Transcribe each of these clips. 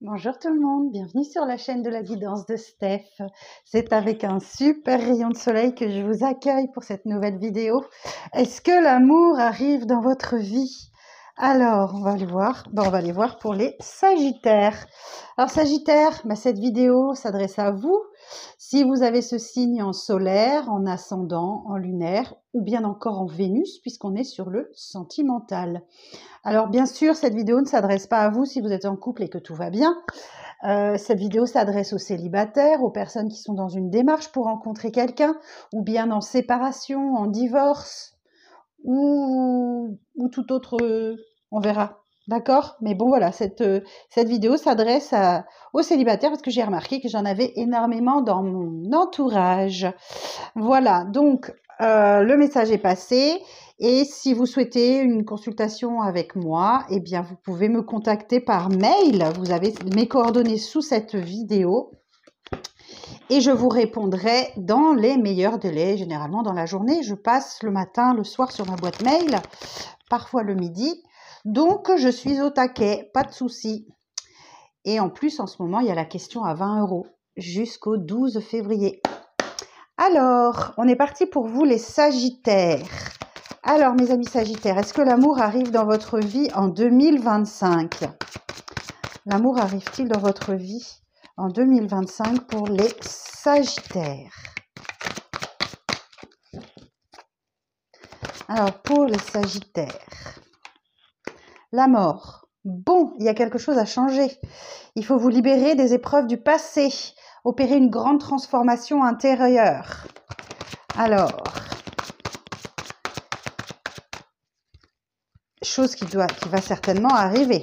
Bonjour tout le monde, bienvenue sur la chaîne de la guidance de Steph. C'est avec un super rayon de soleil que je vous accueille pour cette nouvelle vidéo. Est-ce que l'amour arrive dans votre vie? Alors, on va aller voir. On va aller voir pour les Sagittaires. Alors Sagittaire, cette vidéo s'adresse à vous si vous avez ce signe en solaire, en ascendant, en lunaire ou bien encore en Vénus puisqu'on est sur le sentimental. Alors bien sûr, cette vidéo ne s'adresse pas à vous si vous êtes en couple et que tout va bien. Cette vidéo s'adresse aux célibataires, aux personnes qui sont dans une démarche pour rencontrer quelqu'un, ou bien en séparation, en divorce, ou tout autre, on verra. D'accord? Mais bon voilà, cette vidéo s'adresse aux célibataires parce que j'ai remarqué que j'en avais énormément dans mon entourage. Voilà, donc le message est passé. Et si vous souhaitez une consultation avec moi, eh bien, vous pouvez me contacter par mail. Vous avez mes coordonnées sous cette vidéo. Et je vous répondrai dans les meilleurs délais, généralement dans la journée. Je passe le matin, le soir sur ma boîte mail, parfois le midi. Donc, je suis au taquet, pas de souci. Et en plus, en ce moment, il y a la question à 20 € jusqu'au 12 février. Alors, on est parti pour vous les Sagittaires. Alors, mes amis Sagittaires, est-ce que l'amour arrive dans votre vie en 2025? L'amour arrive-t-il dans votre vie en 2025 pour les Sagittaires? Alors, pour les Sagittaires, la mort. Bon, il y a quelque chose à changer. Il faut vous libérer des épreuves du passé, opérer une grande transformation intérieure. Alors, chose qui va certainement arriver.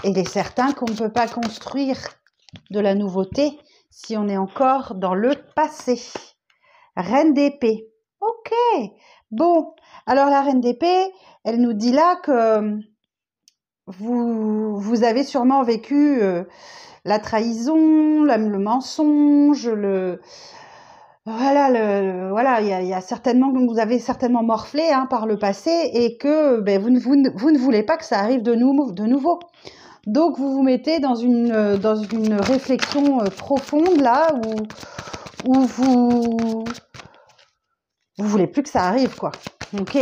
Et il est certain qu'on ne peut pas construire de la nouveauté si on est encore dans le passé. Reine d'épée. Ok. Bon, alors la reine d'épée, elle nous dit là que vous avez sûrement vécu la trahison, le mensonge, voilà, il y a certainement, vous avez certainement morflé par le passé et que vous ne voulez pas que ça arrive de nouveau. Donc, vous vous mettez dans une réflexion profonde, là, où vous voulez plus que ça arrive, quoi. Ok.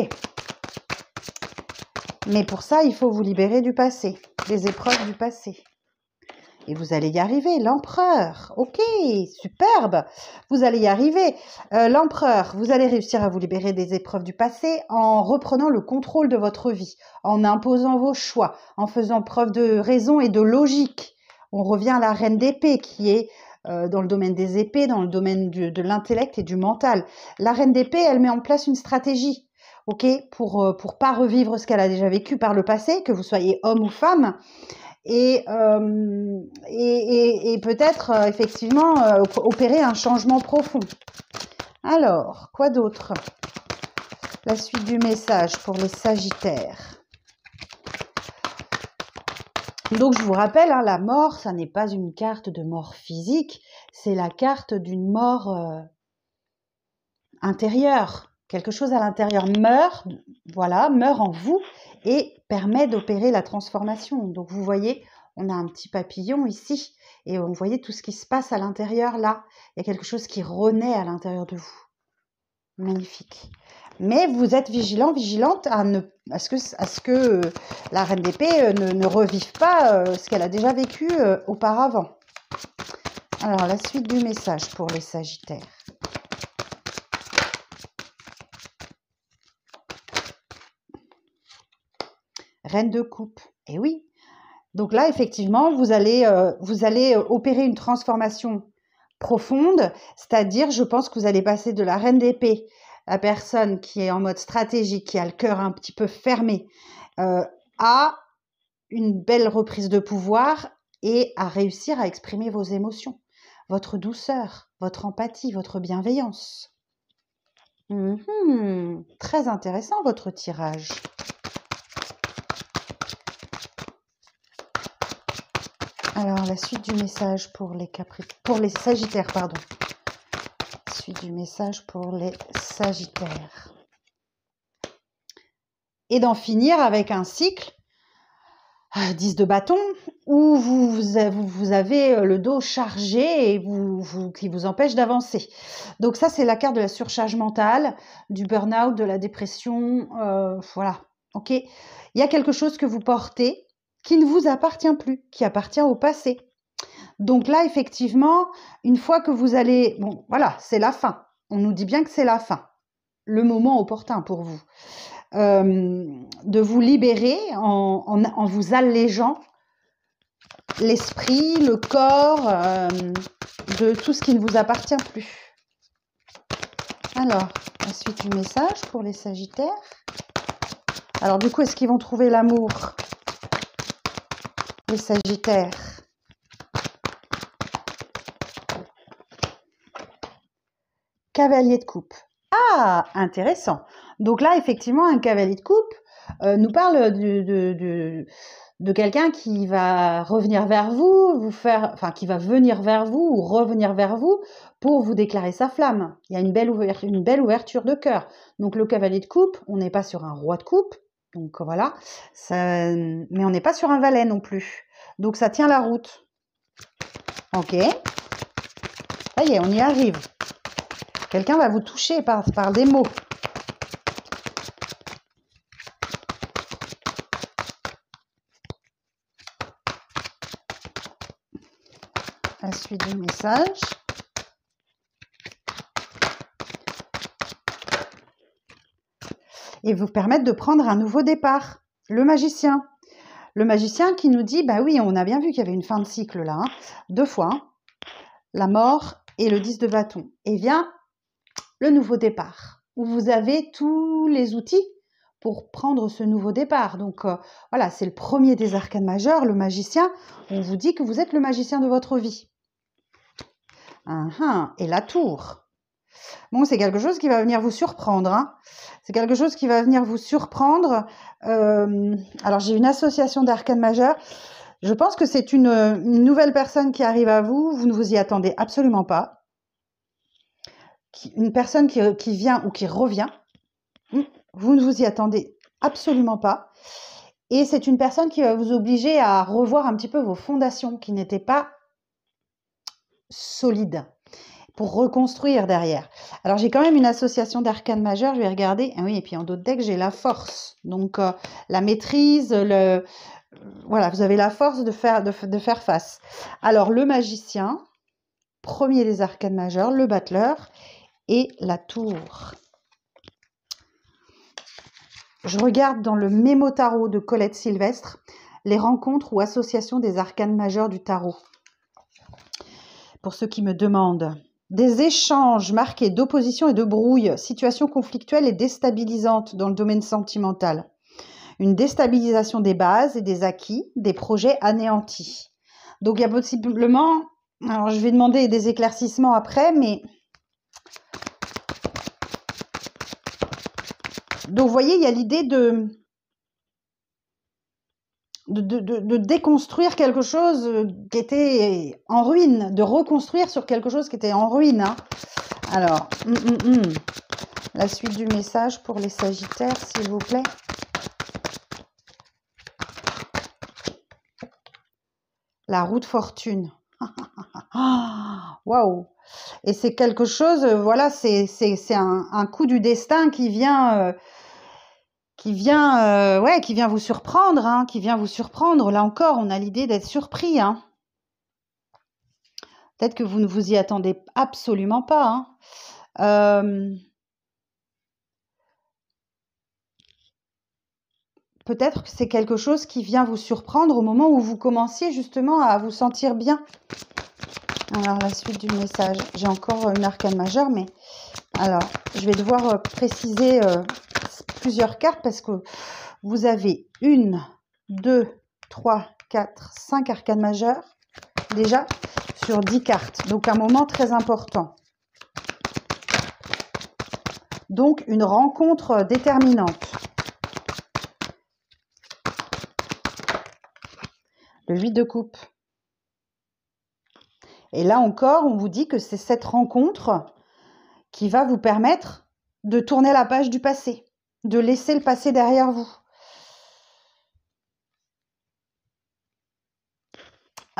Mais pour ça, il faut vous libérer du passé, des épreuves du passé. Et vous allez y arriver, l'empereur. Ok, superbe. Vous allez y arriver. L'empereur, vous allez réussir à vous libérer des épreuves du passé en reprenant le contrôle de votre vie, en imposant vos choix, en faisant preuve de raison et de logique. On revient à la reine d'épée qui est dans le domaine des épées, dans le domaine de l'intellect et du mental. La reine d'épée, elle met en place une stratégie, ok, pour pas revivre ce qu'elle a déjà vécu par le passé, que vous soyez homme ou femme. Et peut-être effectivement opérer un changement profond. Alors, quoi d'autre? La suite du message pour les Sagittaires. Donc, je vous rappelle, la mort, ça n'est pas une carte de mort physique, c'est la carte d'une mort intérieure. Quelque chose à l'intérieur meurt, voilà, meurt en vous et permet d'opérer la transformation. Donc, vous voyez, on a un petit papillon ici et vous voyez tout ce qui se passe à l'intérieur là. Il y a quelque chose qui renaît à l'intérieur de vous. Magnifique. Mais vous êtes vigilante à ce que la reine d'épée ne revive pas ce qu'elle a déjà vécu auparavant. Alors, la suite du message pour les Sagittaires. Reine de coupe. Et oui. Donc là, effectivement, vous allez opérer une transformation profonde, c'est-à-dire, je pense que vous allez passer de la reine d'épée, la personne qui est en mode stratégique, qui a le cœur un petit peu fermé, à une belle reprise de pouvoir et à réussir à exprimer vos émotions, votre douceur, votre empathie, votre bienveillance. Très intéressant votre tirage. Alors, la suite du message pour les Sagittaires, pardon. Suite du message pour les Sagittaires. Et d'en finir avec un cycle 10 de bâton, où vous avez le dos chargé et qui vous empêche d'avancer. Donc ça, c'est la carte de la surcharge mentale, du burn-out, de la dépression, voilà, ok. Il y a quelque chose que vous portez qui ne vous appartient plus, qui appartient au passé. Donc là, effectivement, une fois que vous allez... Bon, voilà, c'est la fin. On nous dit bien que c'est la fin. Le moment opportun pour vous. De vous libérer en vous allégeant l'esprit, le corps, de tout ce qui ne vous appartient plus. Alors, la suite du message pour les Sagittaires. Alors, du coup, est-ce qu'ils vont trouver l'amour, les Sagittaires? Cavalier de coupe. Ah, intéressant. Donc là, effectivement, un cavalier de coupe nous parle de quelqu'un qui va revenir vers vous, qui va venir vers vous ou revenir vers vous pour vous déclarer sa flamme. Il y a une belle ouverture de cœur. Donc le cavalier de coupe, on n'est pas sur un roi de coupe, donc voilà, mais on n'est pas sur un valet non plus. Donc ça tient la route. Ok. Ça y est, on y arrive. Quelqu'un va vous toucher par des mots. La suite du message. Et vous permettre de prendre un nouveau départ. Le magicien. Le magicien qui nous dit, bah oui, on a bien vu qu'il y avait une fin de cycle là, hein, 2 fois. Hein, la mort et le 10 de bâton. Et vient le nouveau départ, où vous avez tous les outils pour prendre ce nouveau départ. Donc voilà, c'est le premier des arcanes majeurs, le magicien. On vous dit que vous êtes le magicien de votre vie. Et la tour. Bon, c'est quelque chose qui va venir vous surprendre. Hein. C'est quelque chose qui va venir vous surprendre. Alors, j'ai une association d'arcanes majeurs. Je pense que c'est une nouvelle personne qui arrive à vous. Vous ne vous y attendez absolument pas. Une personne qui vient ou qui revient. Vous ne vous y attendez absolument pas. Et c'est une personne qui va vous obliger à revoir un petit peu vos fondations qui n'étaient pas solides pour reconstruire derrière. Alors, j'ai quand même une association d'arcanes majeurs. Je vais regarder. Ah oui, et puis en d'autres decks, j'ai la force. Donc, la maîtrise, voilà, vous avez la force de faire face. Alors, le magicien, premier des arcanes majeurs, le battleur et la tour. Je regarde dans le mémo tarot de Colette Sylvestre les rencontres ou associations des arcanes majeurs du tarot. Pour ceux qui me demandent, des échanges marqués d'opposition et de brouille, situations conflictuelles et déstabilisantes dans le domaine sentimental. Une déstabilisation des bases et des acquis, des projets anéantis. Donc il y a possiblement, alors je vais demander des éclaircissements après, mais... Donc vous voyez, il y a l'idée de déconstruire quelque chose qui était en ruine, de reconstruire sur quelque chose qui était en ruine. Hein. Alors, la suite du message pour les Sagittaires, s'il vous plaît. La roue de fortune. Waouh! Et c'est quelque chose, voilà, c'est un coup du destin qui vient... qui vient vous surprendre, hein, qui vient vous surprendre. Là encore, on a l'idée d'être surpris. Hein. Peut-être que vous ne vous y attendez absolument pas. Hein. Peut-être que c'est quelque chose qui vient vous surprendre au moment où vous commenciez justement à vous sentir bien. Alors, la suite du message. J'ai encore une arcane majeure, mais... Alors, je vais devoir préciser plusieurs cartes parce que vous avez 1, 2, 3, 4, 5 arcanes majeures déjà sur 10 cartes. Donc, un moment très important. Donc, une rencontre déterminante. Le 8 de coupe. Et là encore, on vous dit que c'est cette rencontre qui va vous permettre de tourner la page du passé, de laisser le passé derrière vous.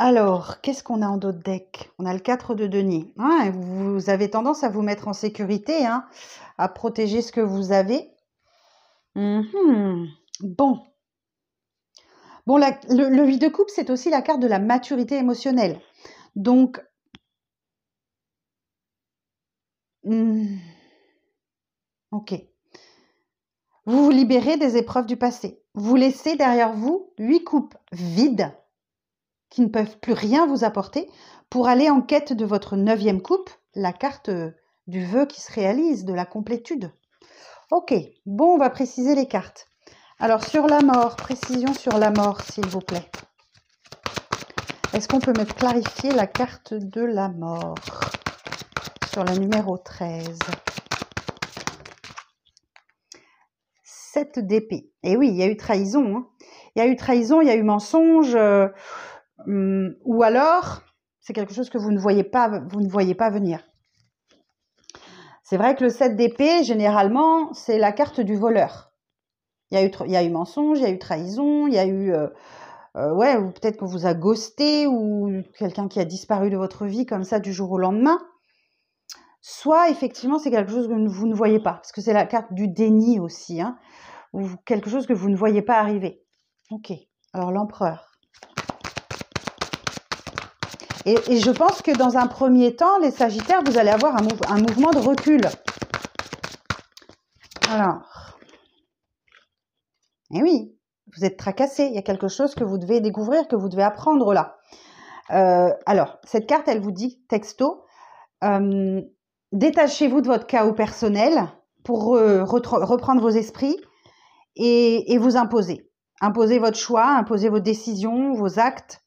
Alors, qu'est-ce qu'on a en d'autres decks? On a le 4 de denier. Ah, et vous avez tendance à vous mettre en sécurité, hein, à protéger ce que vous avez. Mhm. Bon. Bon, le 8 de coupe, c'est aussi la carte de la maturité émotionnelle. Donc, ok. Vous vous libérez des épreuves du passé. Vous laissez derrière vous 8 coupes vides qui ne peuvent plus rien vous apporter pour aller en quête de votre 9e coupe, la carte du vœu qui se réalise, de la complétude. Ok, bon, on va préciser les cartes. Alors, sur la mort, précision sur la mort, s'il vous plaît. Est-ce qu'on peut me clarifier la carte de la mort sur le numéro 13? 7 d'épée. Et oui, il y a eu trahison. Hein. Il y a eu trahison, il y a eu mensonge. Ou alors, c'est quelque chose que vous ne voyez pas venir. C'est vrai que le 7 d'épée, généralement, c'est la carte du voleur. Il y a eu mensonge, il y a eu trahison, il y a eu... ouais, ou peut-être qu'on vous a ghosté, ou quelqu'un qui a disparu de votre vie comme ça du jour au lendemain. Soit, effectivement, c'est quelque chose que vous ne voyez pas, parce que c'est la carte du déni aussi, hein, ou quelque chose que vous ne voyez pas arriver. Ok, alors l'empereur. Et je pense que dans un premier temps, les Sagittaires, vous allez avoir un mouvement de recul. Alors, eh oui, vous êtes tracassé. Il y a quelque chose que vous devez découvrir, que vous devez apprendre là. Alors, cette carte, elle vous dit, texto, détachez-vous de votre chaos personnel pour reprendre vos esprits et vous imposer. Imposez votre choix, imposez vos décisions, vos actes.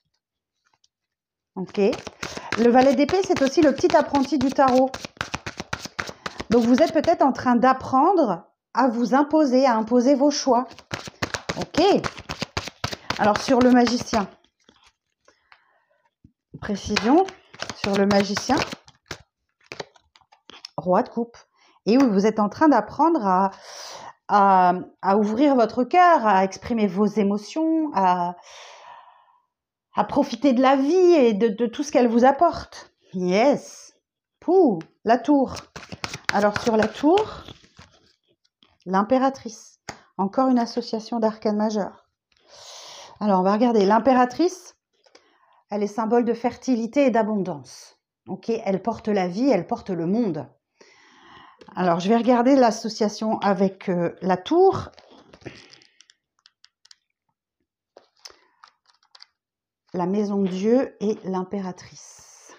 Ok. Le valet d'épée, c'est aussi le petit apprenti du tarot. Donc, vous êtes peut-être en train d'apprendre à vous imposer, à imposer vos choix. Ok. Alors, sur le magicien. Précision sur le magicien. Roi de coupe. Et oui, vous êtes en train d'apprendre à ouvrir votre cœur, à exprimer vos émotions, à profiter de la vie et de tout ce qu'elle vous apporte. Yes. Pouh, la tour. Alors, sur la tour, l'impératrice. Encore une association d'arcanes majeures. Alors, on va regarder. L'impératrice, elle est symbole de fertilité et d'abondance. Ok, elle porte la vie, elle porte le monde. Alors, je vais regarder l'association avec la tour. La maison de Dieu et l'impératrice.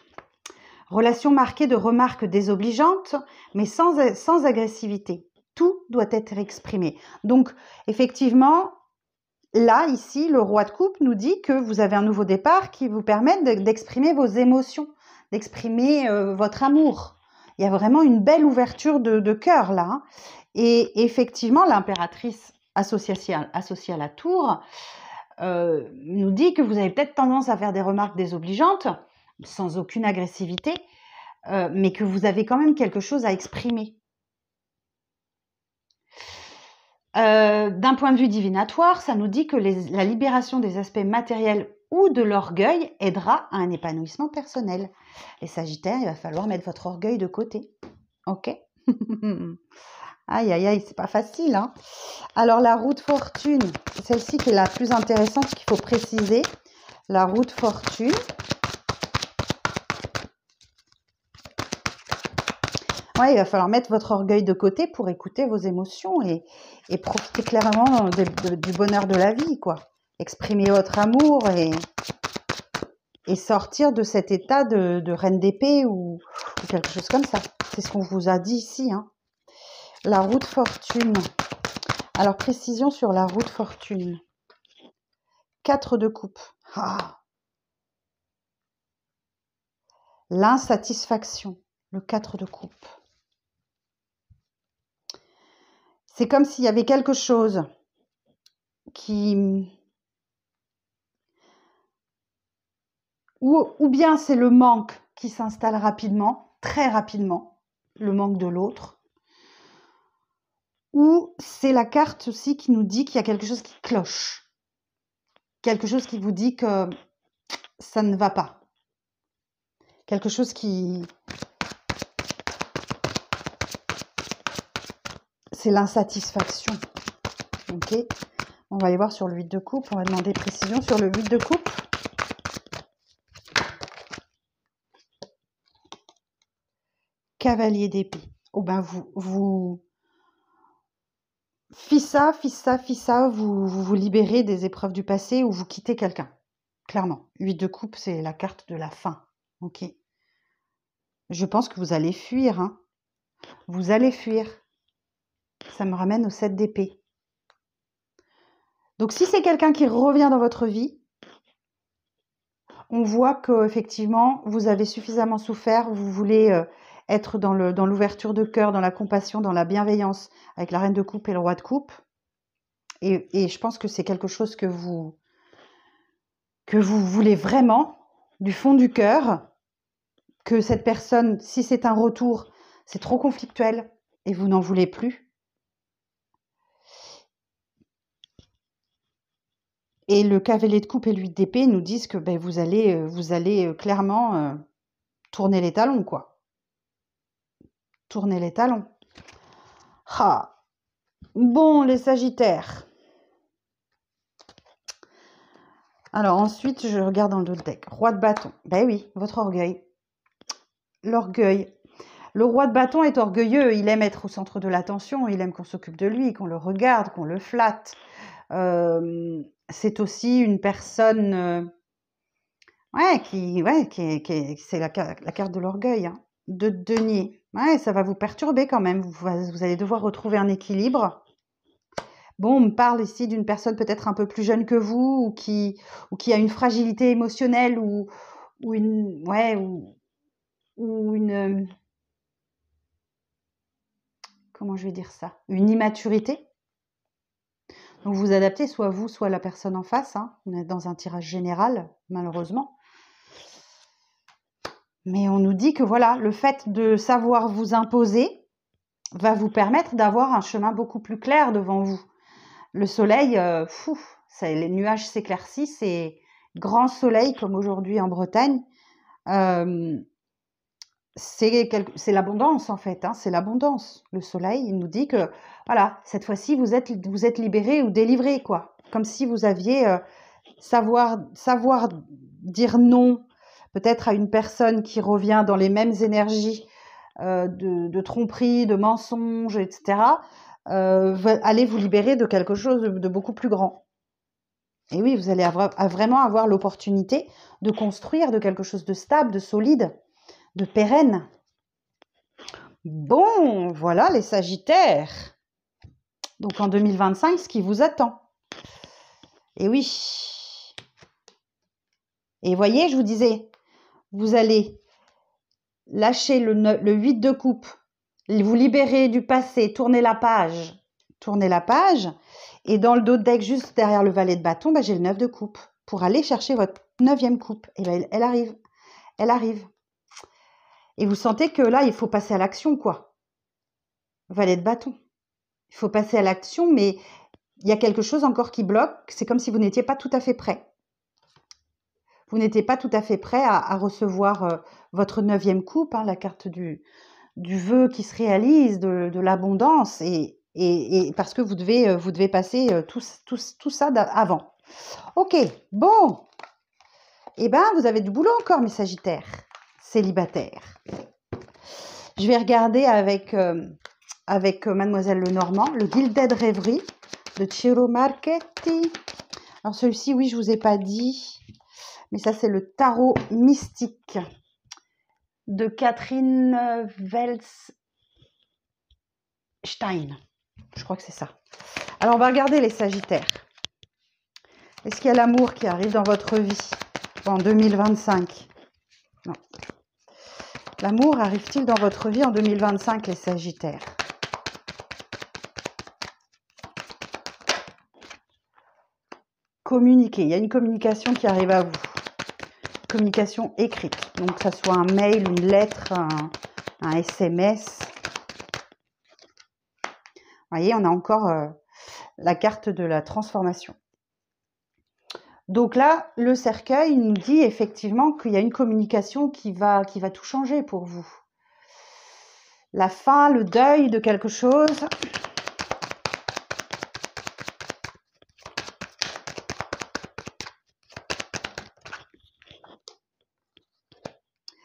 Relation marquée de remarques désobligeantes, mais sans agressivité. Tout doit être exprimé. Donc, effectivement, là, ici, le roi de coupe nous dit que vous avez un nouveau départ qui vous permet d'exprimer vos émotions, d'exprimer votre amour. Il y a vraiment une belle ouverture de cœur là. Hein. Et effectivement, l'impératrice associée à la tour nous dit que vous avez peut-être tendance à faire des remarques désobligeantes, sans aucune agressivité, mais que vous avez quand même quelque chose à exprimer. D'un point de vue divinatoire, ça nous dit que la libération des aspects matériels ou de l'orgueil aidera à un épanouissement personnel. Les Sagittaires, il va falloir mettre votre orgueil de côté. Ok. Aïe, aïe, aïe, c'est pas facile. Hein. Alors, la roue de fortune, c'est celle-ci qui est la plus intéressante, qu'il faut préciser. La roue de fortune. Ouais, il va falloir mettre votre orgueil de côté pour écouter vos émotions et profiter clairement du bonheur de la vie, quoi. Exprimer votre amour et sortir de cet état de reine d'épée ou quelque chose comme ça. C'est ce qu'on vous a dit ici. Hein. La roue de fortune. Alors, précision sur la roue de fortune. 4 de coupe. Ah. L'insatisfaction. Le 4 de coupe. C'est comme s'il y avait quelque chose qui... Ou bien c'est le manque qui s'installe rapidement, très rapidement, le manque de l'autre. Ou c'est la carte aussi qui nous dit qu'il y a quelque chose qui cloche. Quelque chose qui vous dit que ça ne va pas. Quelque chose qui... C'est l'insatisfaction. Ok. On va aller voir sur le 8 de coupe. On va demander précision sur le 8 de coupe. Cavalier d'épée. Oh ben vous fissa, vous vous libérez des épreuves du passé ou vous quittez quelqu'un. Clairement. 8 de coupe, c'est la carte de la fin. Ok. Je pense que vous allez fuir. Hein. Vous allez fuir. Ça me ramène au 7 d'épée. Donc si c'est quelqu'un qui revient dans votre vie, on voit qu'effectivement, vous avez suffisamment souffert, vous voulez être dans l'ouverture de cœur, dans la compassion, dans la bienveillance, avec la reine de coupe et le roi de coupe. Et je pense que c'est quelque chose que vous voulez vraiment, du fond du cœur, que cette personne, si c'est un retour, c'est trop conflictuel et vous n'en voulez plus. Et le cavalier de coupe et l'huile d'épée nous disent que ben, vous allez clairement tourner les talons, quoi. Tourner les talons. Ah. Bon, les Sagittaires. Alors ensuite, je regarde dans le dos de deck. Roi de bâton. Ben oui, votre orgueil. L'orgueil. Le roi de bâton est orgueilleux. Il aime être au centre de l'attention. Il aime qu'on s'occupe de lui, qu'on le regarde, qu'on le flatte. C'est aussi une personne... c'est la carte de l'orgueil. Hein. De denier. Ouais, ça va vous perturber quand même. Vous allez devoir retrouver un équilibre. Bon, on me parle ici d'une personne peut-être un peu plus jeune que vous ou qui a une fragilité émotionnelle ou une... Ouais, ou une... Comment je vais dire ça? Une immaturité. Donc vous adaptez, soit vous, soit la personne en face. Hein. On est dans un tirage général, malheureusement. Mais on nous dit que voilà, le fait de savoir vous imposer va vous permettre d'avoir un chemin beaucoup plus clair devant vous. Le soleil, les nuages s'éclaircissent et grand soleil comme aujourd'hui en Bretagne, c'est l'abondance en fait, hein, c'est l'abondance. Le soleil, il nous dit que voilà, cette fois-ci vous êtes libéré ou délivré quoi, comme si vous aviez savoir dire non peut-être à une personne qui revient dans les mêmes énergies de tromperie, de mensonges, etc. Allez vous libérer de quelque chose de beaucoup plus grand. Et oui, vous allez vraiment avoir l'opportunité de construire de quelque chose de stable, de solide, de pérenne. Bon, voilà les Sagittaires. Donc en 2025, ce qui vous attend. Et oui. Et voyez, je vous disais, vous allez lâcher le 8 de coupe, vous libérer du passé, tourner la page. Et dans le dos de deck, juste derrière le valet de bâton, j'ai le 9 de coupe pour aller chercher votre 9e coupe. Et bien, elle arrive. Et vous sentez que là, il faut passer à l'action, quoi. Valet de bâton. Il faut passer à l'action, mais il y a quelque chose encore qui bloque. C'est comme si vous n'étiez pas tout à fait prêt. Vous n'étiez pas tout à fait prêt à recevoir votre 9e coupe, hein, la carte du vœu qui se réalise, de l'abondance, et parce que vous devez passer tout ça avant. Ok, bon. Eh bien, vous avez du boulot encore, mes Sagittaires, célibataires. Je vais regarder avec Mademoiselle Lenormand, le Gilded Rêverie de Ciro Marchetti. Alors celui-ci, oui, je ne vous ai pas dit, mais ça, c'est le tarot mystique de Catherine Welsstein. Je crois que c'est ça. Alors, on va regarder les Sagittaires. Est-ce qu'il y a l'amour qui arrive dans votre vie en 2025? Non. L'amour arrive-t-il dans votre vie en 2025, les Sagittaires? Communiquer. Il y a une communication qui arrive à vous. Communication écrite. Donc, que ce soit un mail, une lettre, un SMS. Vous voyez, on a encore la carte de la transformation. Donc là, le cercueil nous dit effectivement qu'il y a une communication qui va tout changer pour vous. La fin, le deuil de quelque chose.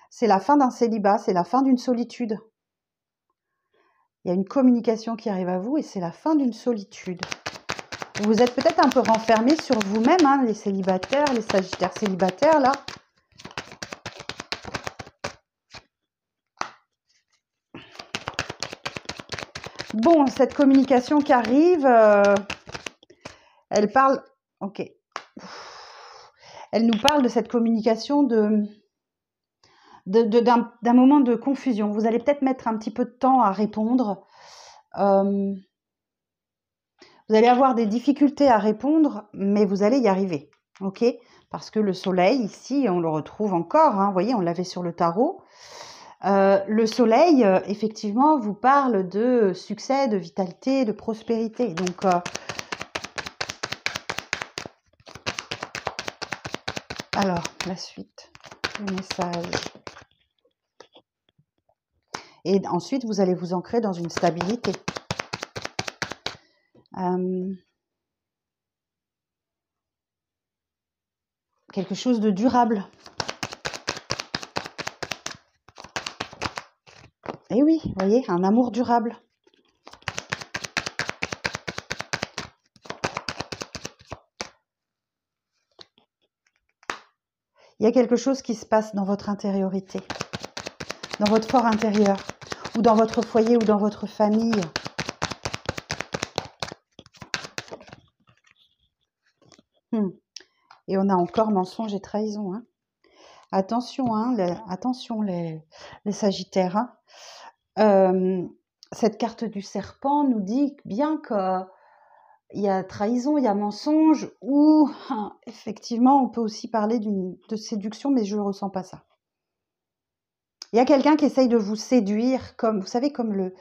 C'est la fin d'un célibat, c'est la fin d'une solitude. Il y a une communication qui arrive à vous et c'est la fin d'une solitude. Vous êtes peut-être un peu renfermé sur vous-même, hein, les célibataires, les sagittaires célibataires, là. Bon, cette communication qui arrive, elle parle... Ok. Elle nous parle de cette communication d'un moment de confusion. Vous allez peut-être mettre un petit peu de temps à répondre. Vous allez avoir des difficultés à répondre, mais vous allez y arriver, ok? Parce que le soleil, ici, on le retrouve encore, hein, vous voyez, on l'avait sur le tarot. Le soleil, effectivement, vous parle de succès, de vitalité, de prospérité. Donc, alors, la suite, le message. Et ensuite, vous allez vous ancrer dans une stabilité. Quelque chose de durable. Et oui, vous voyez, un amour durable. Il y a quelque chose qui se passe dans votre intériorité, dans votre fort intérieur, ou dans votre foyer, ou dans votre famille. Et on a encore mensonge et trahison. Hein. Attention, hein, attention les Sagittaires. Hein. Cette carte du serpent nous dit bien qu'il y a trahison, il y a mensonge, ou effectivement, on peut aussi parler de séduction, mais je ne ressens pas ça. Il y a quelqu'un qui essaye de vous séduire, comme vous savez, comme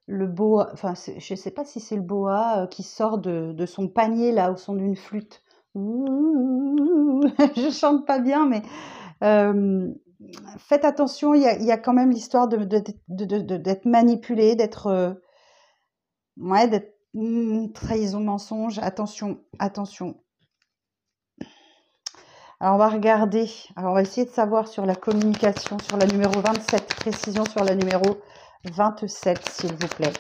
le boa, enfin, je ne sais pas si c'est le boa qui sort de son panier, là, au son d'une flûte. Ouh, je chante pas bien, mais faites attention, il y a quand même l'histoire d'être manipulé, d'être ouais, d'être trahison, mensonge. Attention, attention. Alors on va regarder, alors on va essayer de savoir sur la communication, sur la numéro 27, précision sur la numéro 27, s'il vous plaît.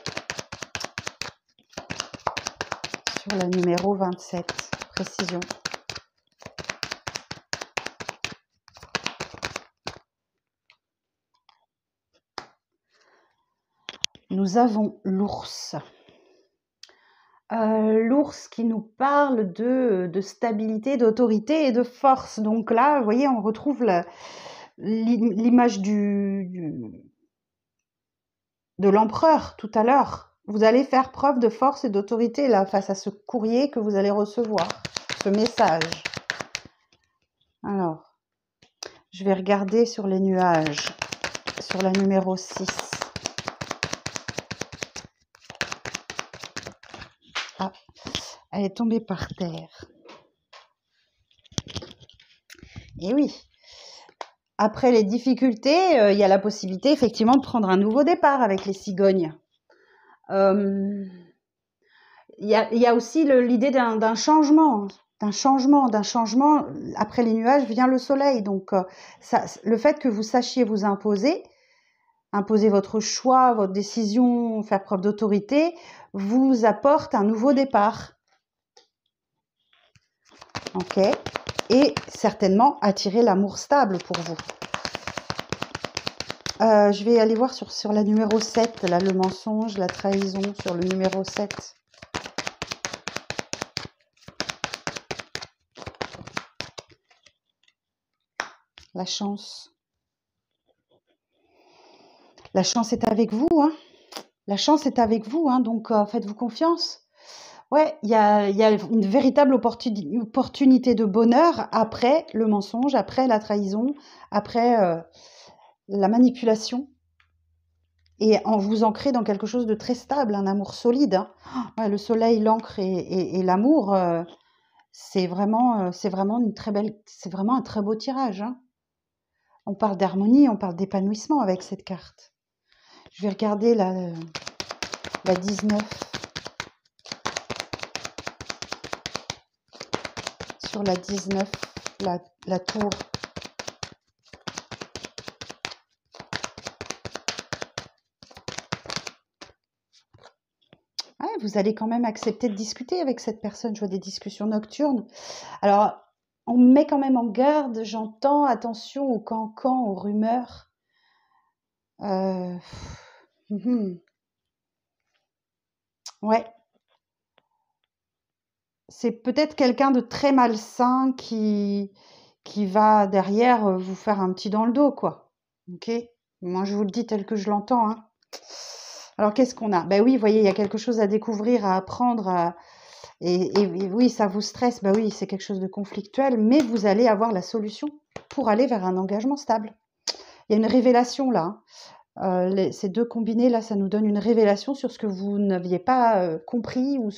Sur la numéro 27, précision. Nous avons l'ours. L'ours qui nous parle de stabilité, d'autorité et de force. Donc là, vous voyez, on retrouve l'image de l'empereur tout à l'heure. Vous allez faire preuve de force et d'autorité là face à ce courrier que vous allez recevoir, ce message. Alors, je vais regarder sur les nuages, sur la numéro 6. Ah, elle est tombée par terre. Et oui, après les difficultés, il y a la possibilité effectivement de prendre un nouveau départ avec les cigognes. Il y a aussi l'idée d'un changement, d'un changement. Après les nuages vient le soleil. Donc, le fait que vous sachiez vous imposer votre choix, votre décision, faire preuve d'autorité, vous apporte un nouveau départ. Ok ? Et certainement attirer l'amour stable pour vous. Je vais aller voir sur la numéro 7, là, le mensonge, la trahison, sur le numéro 7. La chance. La chance est avec vous, hein. La chance est avec vous, hein, donc faites-vous confiance. Ouais, il y a une véritable opportunité de bonheur après le mensonge, après la trahison, après la manipulation. Et en vous ancrez dans quelque chose de très stable, un amour solide. Hein. Ouais, le soleil, l'encre et l'amour, c'est vraiment une très belle, c'est vraiment un très beau tirage, hein. On parle d'harmonie, on parle d'épanouissement avec cette carte. Je vais regarder la 19 sur la 19, la tour. Ouais, vous allez quand même accepter de discuter avec cette personne. Je vois des discussions nocturnes. Alors, on met quand même en garde, j'entends, attention aux cancans, aux rumeurs. Ouais, c'est peut-être quelqu'un de très malsain qui va derrière vous faire un petit dans le dos, quoi. Ok? Moi, je vous le dis tel que je l'entends, hein. Alors, qu'est-ce qu'on a? Ben oui, vous voyez, il y a quelque chose à découvrir, à apprendre, et oui, ça vous stresse, ben oui, c'est quelque chose de conflictuel, mais vous allez avoir la solution pour aller vers un engagement stable. Il y a une révélation là, hein. Ces deux combinés là, ça nous donne une révélation sur ce que vous n'aviez pas compris ou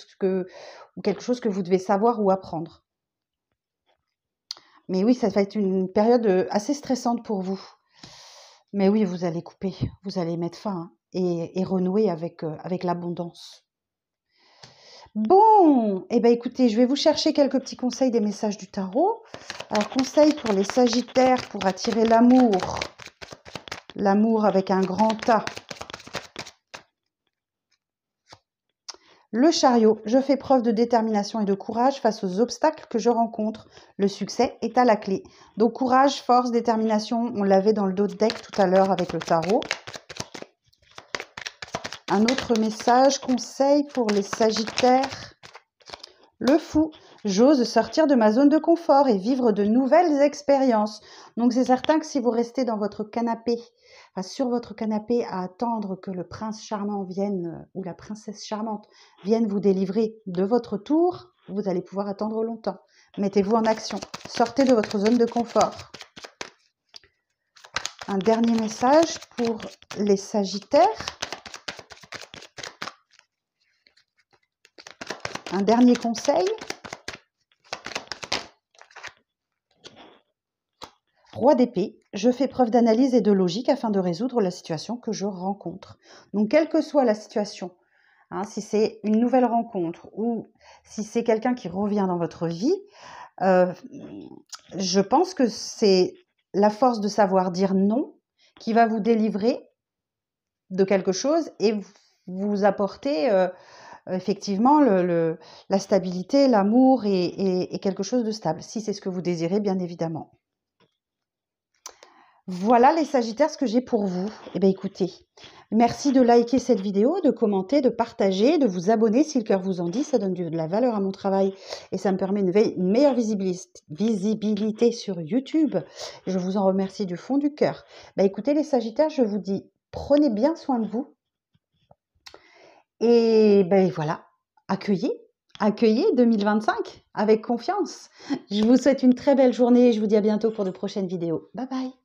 quelque chose que vous devez savoir ou apprendre. Mais oui, ça va être une période assez stressante pour vous. Mais oui, vous allez couper, vous allez mettre fin, hein, et renouer avec l'abondance. Bon, eh ben écoutez, je vais vous chercher quelques petits conseils des messages du tarot. Alors, conseil pour les Sagittaires pour attirer l'amour. L'amour avec un grand A. Le chariot, je fais preuve de détermination et de courage face aux obstacles que je rencontre. Le succès est à la clé. Donc courage, force, détermination, on l'avait dans le dos de deck tout à l'heure avec le tarot. Un autre message, conseil pour les Sagittaires. Le fou, j'ose sortir de ma zone de confort et vivre de nouvelles expériences. Donc c'est certain que si vous restez dans votre canapé, sur votre canapé à attendre que le prince charmant vienne ou la princesse charmante vienne vous délivrer de votre tour, vous allez pouvoir attendre longtemps. Mettez-vous en action, sortez de votre zone de confort. Un dernier message pour les Sagittaires. Un dernier conseil. Roi d'épée, je fais preuve d'analyse et de logique afin de résoudre la situation que je rencontre. Donc, quelle que soit la situation, hein, si c'est une nouvelle rencontre ou si c'est quelqu'un qui revient dans votre vie, je pense que c'est la force de savoir dire non qui va vous délivrer de quelque chose et vous apporter effectivement la stabilité, l'amour et quelque chose de stable, si c'est ce que vous désirez, bien évidemment. Voilà les Sagittaires, ce que j'ai pour vous. Eh bien écoutez, merci de liker cette vidéo, de commenter, de partager, de vous abonner si le cœur vous en dit. Ça donne de la valeur à mon travail et ça me permet une meilleure visibilité sur YouTube. Je vous en remercie du fond du cœur. Ben écoutez les Sagittaires, je vous dis, prenez bien soin de vous. Et ben voilà, accueillez 2025 avec confiance. Je vous souhaite une très belle journée et je vous dis à bientôt pour de prochaines vidéos. Bye bye.